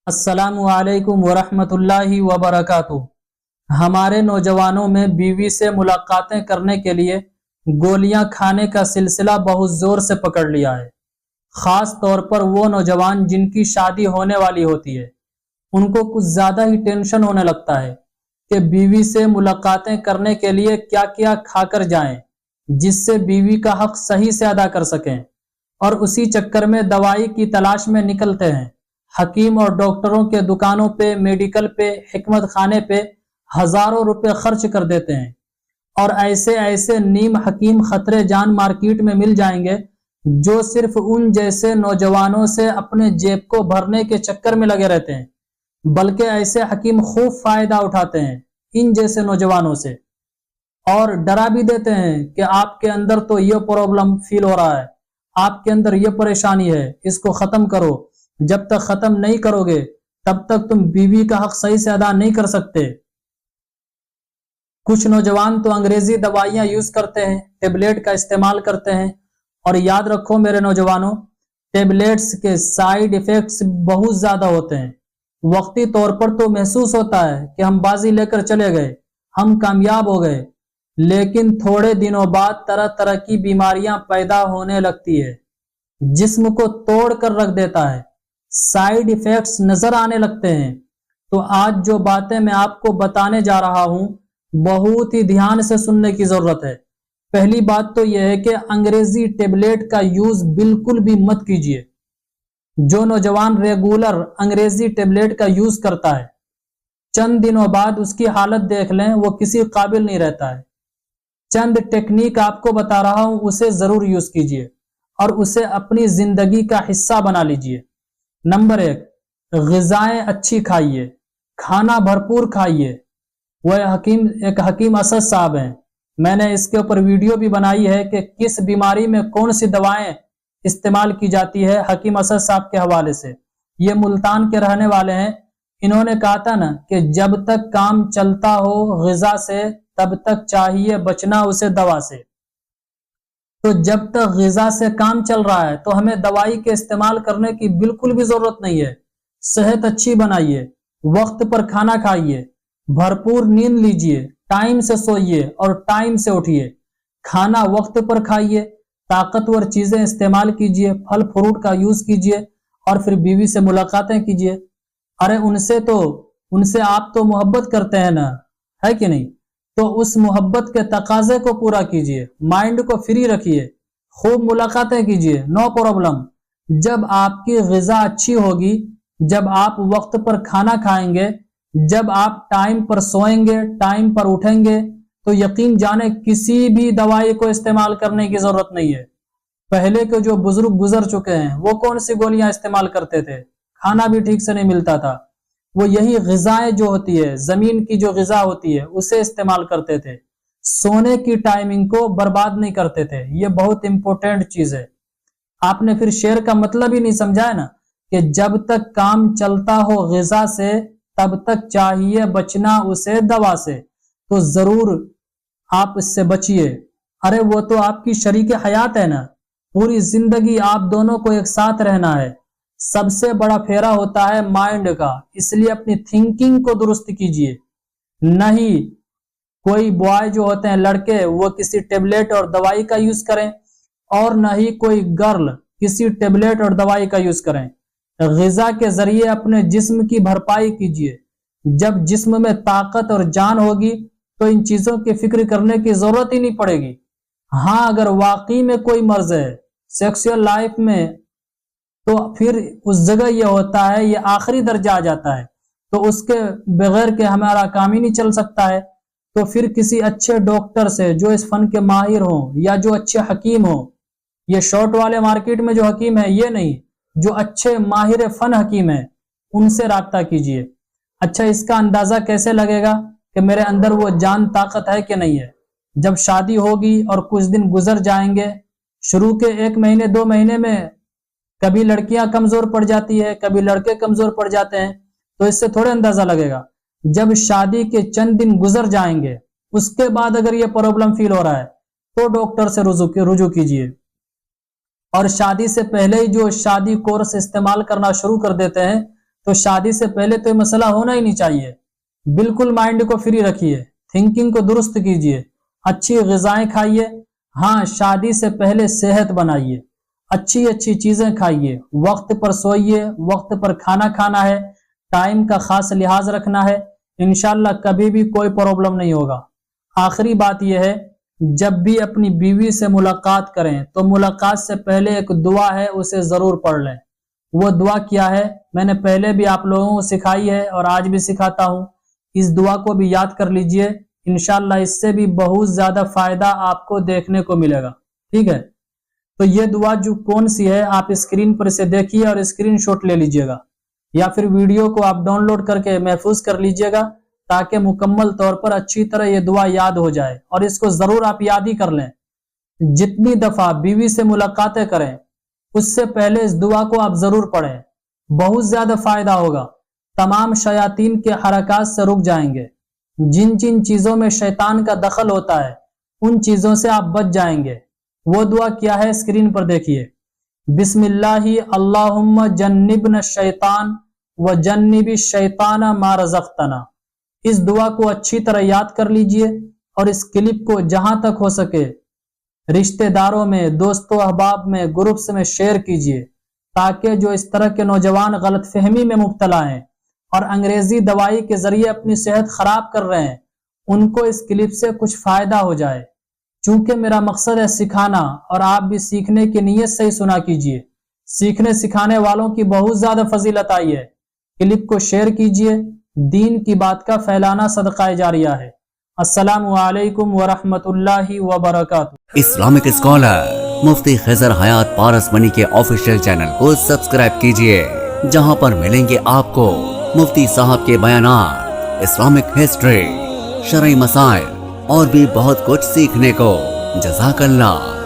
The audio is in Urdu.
السلام علیکم ورحمۃ اللہ وبرکاتہ۔ ہمارے نوجوانوں میں بیوی سے ملاقاتیں کرنے کے لیے گولیاں کھانے کا سلسلہ بہت زور سے پکڑ لیا ہے۔ خاص طور پر وہ نوجوان جن کی شادی ہونے والی ہوتی ہے، ان کو کچھ زیادہ ہی ٹینشن ہونے لگتا ہے کہ بیوی سے ملاقاتیں کرنے کے لیے کیا کیا کھا کر جائیں جس سے بیوی کا حق صحیح سے ادا کر سکیں، اور اسی چکر میں دوائی کی تلاش میں نکلتے ہیں۔ حکیم اور ڈاکٹروں کے دکانوں پہ، میڈیکل پہ، حکمت خانے پہ ہزاروں روپے خرچ کر دیتے ہیں، اور ایسے نیم حکیم خطرے جان مارکیٹ میں مل جائیں گے جو صرف ان جیسے نوجوانوں سے اپنے جیب کو بھرنے کے چکر میں لگے رہتے ہیں، بلکہ ایسے حکیم خوب فائدہ اٹھاتے ہیں ان جیسے نوجوانوں سے، اور ڈرا بھی دیتے ہیں کہ آپ کے اندر تو یہ پرابلم فیل ہو رہا ہے، آپ کے اندر یہ پریشانی ہے، اس کو ختم کرو، جب تک ختم نہیں کرو گے تب تک تم بیوی کا حق صحیح سے ادا نہیں کر سکتے۔ کچھ نوجوان تو انگریزی دوائیاں یوز کرتے ہیں، ٹیبلیٹ کا استعمال کرتے ہیں، اور یاد رکھو میرے نوجوانوں، ٹیبلیٹس کے سائیڈ ایفیکٹس بہت زیادہ ہوتے ہیں۔ وقتی طور پر تو محسوس ہوتا ہے کہ ہم بازی لے کر چلے گئے، ہم کامیاب ہو گئے، لیکن تھوڑے دنوں بعد طرح طرح کی بیماریاں پیدا ہونے لگتی ہے، جسم کو توڑ کر رکھ دیتا ہے، سائیڈ ایفیکٹس نظر آنے لگتے ہیں۔ تو آج جو باتیں میں آپ کو بتانے جا رہا ہوں بہت ہی دھیان سے سننے کی ضرورت ہے۔ پہلی بات تو یہ ہے کہ انگریزی ٹیبلیٹ کا یوز بالکل بھی مت کیجیے۔ جو نوجوان ریگولر انگریزی ٹیبلیٹ کا یوز کرتا ہے، چند دنوں بعد اس کی حالت دیکھ لیں، وہ کسی قابل نہیں رہتا ہے۔ چند ٹیکنیک آپ کو بتا رہا ہوں، اسے ضرور یوز کیجیے اور اسے اپنی زندگی کا حصہ بنا لیجیے۔ نمبر 1، غذائیں اچھی کھائیے، کھانا بھرپور کھائیے۔ وہ ایک حکیم اسد صاحب ہیں، میں نے اس کے اوپر ویڈیو بھی بنائی ہے کہ کس بیماری میں کون سی دوائیں استعمال کی جاتی ہے، حکیم اسد صاحب کے حوالے سے۔ یہ ملتان کے رہنے والے ہیں۔ انہوں نے کہا تھا نا کہ جب تک کام چلتا ہو غذا سے تب تک چاہیے بچنا اسے دوا سے۔ تو جب تک غذا سے کام چل رہا ہے تو ہمیں دوائی کے استعمال کرنے کی بالکل بھی ضرورت نہیں ہے۔ صحت اچھی بنائیے، وقت پر کھانا کھائیے، بھرپور نیند لیجیے، ٹائم سے سوئیے اور ٹائم سے اٹھیے، کھانا وقت پر کھائیے، طاقتور چیزیں استعمال کیجیے، پھل فروٹ کا یوز کیجیے، اور پھر بیوی سے ملاقاتیں کیجیے۔ ارے ان سے آپ تو محبت کرتے ہیں نا، ہے کہ نہیں؟ تو اس محبت کے تقاضے کو پورا کیجیے، مائنڈ کو فری رکھیے، خوب ملاقاتیں کیجیے، نو پرابلم۔ جب آپ کی غذا اچھی ہوگی، جب آپ وقت پر کھانا کھائیں گے، جب آپ ٹائم پر سوئیں گے، ٹائم پر اٹھیں گے، تو یقین جانے کسی بھی دوائی کو استعمال کرنے کی ضرورت نہیں ہے۔ پہلے کے جو بزرگ گزر چکے ہیں وہ کون سی گولیاں استعمال کرتے تھے؟ کھانا بھی ٹھیک سے نہیں ملتا تھا، وہ یہی غذائیں جو ہوتی ہے، زمین کی جو غذا ہوتی ہے اسے استعمال کرتے تھے۔ سونے کی ٹائمنگ کو برباد نہیں کرتے تھے، یہ بہت امپورٹنٹ چیز ہے۔ آپ نے پھر شعر کا مطلب ہی نہیں سمجھا ہے نا کہ جب تک کام چلتا ہو غذا سے تب تک چاہیے بچنا اسے دوا سے۔ تو ضرور آپ اس سے بچیے۔ ارے وہ تو آپ کی شریک حیات ہے نا، پوری زندگی آپ دونوں کو ایک ساتھ رہنا ہے۔ سب سے بڑا پھیرا ہوتا ہے مائنڈ کا، اس لیے اپنی تھنکنگ کو درست کیجیے۔ نہیں کوئی بوائے جو ہوتے ہیں لڑکے وہ کسی ٹیبلیٹ اور دوائی کا یوز کریں، اور نہ ہی کوئی گرل کسی ٹیبلیٹ اور دوائی کا یوز کریں۔ غذا کے ذریعے اپنے جسم کی بھرپائی کیجیے۔ جب جسم میں طاقت اور جان ہوگی تو ان چیزوں کی فکر کرنے کی ضرورت ہی نہیں پڑے گی۔ ہاں اگر واقعی میں کوئی مرض ہے سیکسول لائف میں تو پھر اس جگہ یہ ہوتا ہے، یہ آخری درجہ آ جاتا ہے، تو اس کے بغیر کہ ہمارا کام ہی نہیں چل سکتا ہے۔ تو پھر کسی اچھے ڈاکٹر سے جو اس فن کے ماہر ہوں یا جو اچھے حکیم ہوں، یہ شارٹ والے مارکیٹ میں جو حکیم ہے یہ نہیں، جو اچھے ماہر فن حکیم ہیں ان سے رابطہ کیجیے۔ اچھا اس کا اندازہ کیسے لگے گا کہ میرے اندر وہ جان طاقت ہے کہ نہیں ہے؟ جب شادی ہوگی اور کچھ دن گزر جائیں گے، شروع کے 1 مہینے 2 مہینے میں کبھی لڑکیاں کمزور پڑ جاتی ہے، کبھی لڑکے کمزور پڑ جاتے ہیں، تو اس سے تھوڑے اندازہ لگے گا۔ جب شادی کے چند دن گزر جائیں گے اس کے بعد اگر یہ پرابلم فیل ہو رہا ہے تو ڈاکٹر سے رجوع کیجیے۔ اور شادی سے پہلے ہی جو شادی کورس استعمال کرنا شروع کر دیتے ہیں تو شادی سے پہلے تو یہ مسئلہ ہونا ہی نہیں چاہیے. بالکل مائنڈ کو فری رکھیے, تھنکنگ کو درست کیجیے, اچھی غذائیں کھائیے. ہاں, شادی سے پہلے صحت بنائیے, اچھی اچھی چیزیں کھائیے, وقت پر سوئیے, وقت پر کھانا کھانا ہے, ٹائم کا خاص لحاظ رکھنا ہے. انشاءاللہ کبھی بھی کوئی پرابلم نہیں ہوگا. آخری بات یہ ہے, جب بھی اپنی بیوی سے ملاقات کریں تو ملاقات سے پہلے ایک دعا ہے, اسے ضرور پڑھ لیں. وہ دعا کیا ہے میں نے پہلے بھی آپ لوگوں کو سکھائی ہے اور آج بھی سکھاتا ہوں. اس دعا کو بھی یاد کر لیجئے, انشاءاللہ اس سے بھی بہت زیادہ فائدہ آپ کو دیکھنے کو ملے گا. ٹھیک ہے, تو یہ دعا جو کون سی ہے آپ اسکرین پر اسے دیکھیے اور اسکرین شاٹ لے لیجئے گا, یا پھر ویڈیو کو آپ ڈاؤن لوڈ کر کے محفوظ کر لیجئے گا تاکہ مکمل طور پر اچھی طرح یہ دعا یاد ہو جائے. اور اس کو ضرور آپ یاد ہی کر لیں. جتنی دفعہ بیوی سے ملاقاتیں کریں اس سے پہلے اس دعا کو آپ ضرور پڑھیں, بہت زیادہ فائدہ ہوگا. تمام شیاطین کے حرکات سے رک جائیں گے. جن جن چیزوں میں شیطان کا دخل ہوتا ہے ان چیزوں سے آپ بچ جائیں گے. وہ دعا کیا ہے اسکرین پر دیکھیے. بسم اللہ اللہم جنبنا الشیطان وجنب الشیطان ما رزقتنا. اس دعا کو اچھی طرح یاد کر لیجئے اور اس کلپ کو جہاں تک ہو سکے رشتہ داروں میں, دوستوں احباب میں, گروپس میں شیئر کیجئے تاکہ جو اس طرح کے نوجوان غلط فہمی میں مبتلا ہیں اور انگریزی دوائی کے ذریعے اپنی صحت خراب کر رہے ہیں ان کو اس کلپ سے کچھ فائدہ ہو جائے. چونکہ میرا مقصد ہے سکھانا اور آپ بھی سیکھنے کی نیت سے ہی سنا کیجئے. سیکھنے سکھانے والوں کی بہت زیادہ فضیلت آئی ہے. کلپ کو شیئر کیجئے, دین کی بات کا پھیلانا صدقہ جاریہ ہے. السلام علیکم ورحمۃ اللہ وبرکاتہ. اسلامک اسکالر مفتی خضر حیات پارس منی کے آفیشیل چینل کو سبسکرائب کیجئے, جہاں پر ملیں گے آپ کو مفتی صاحب کے بیانات, اسلامک ہسٹری, شرعی مسائل اور بھی بہت کچھ سیکھنے کو. جزاک اللہ.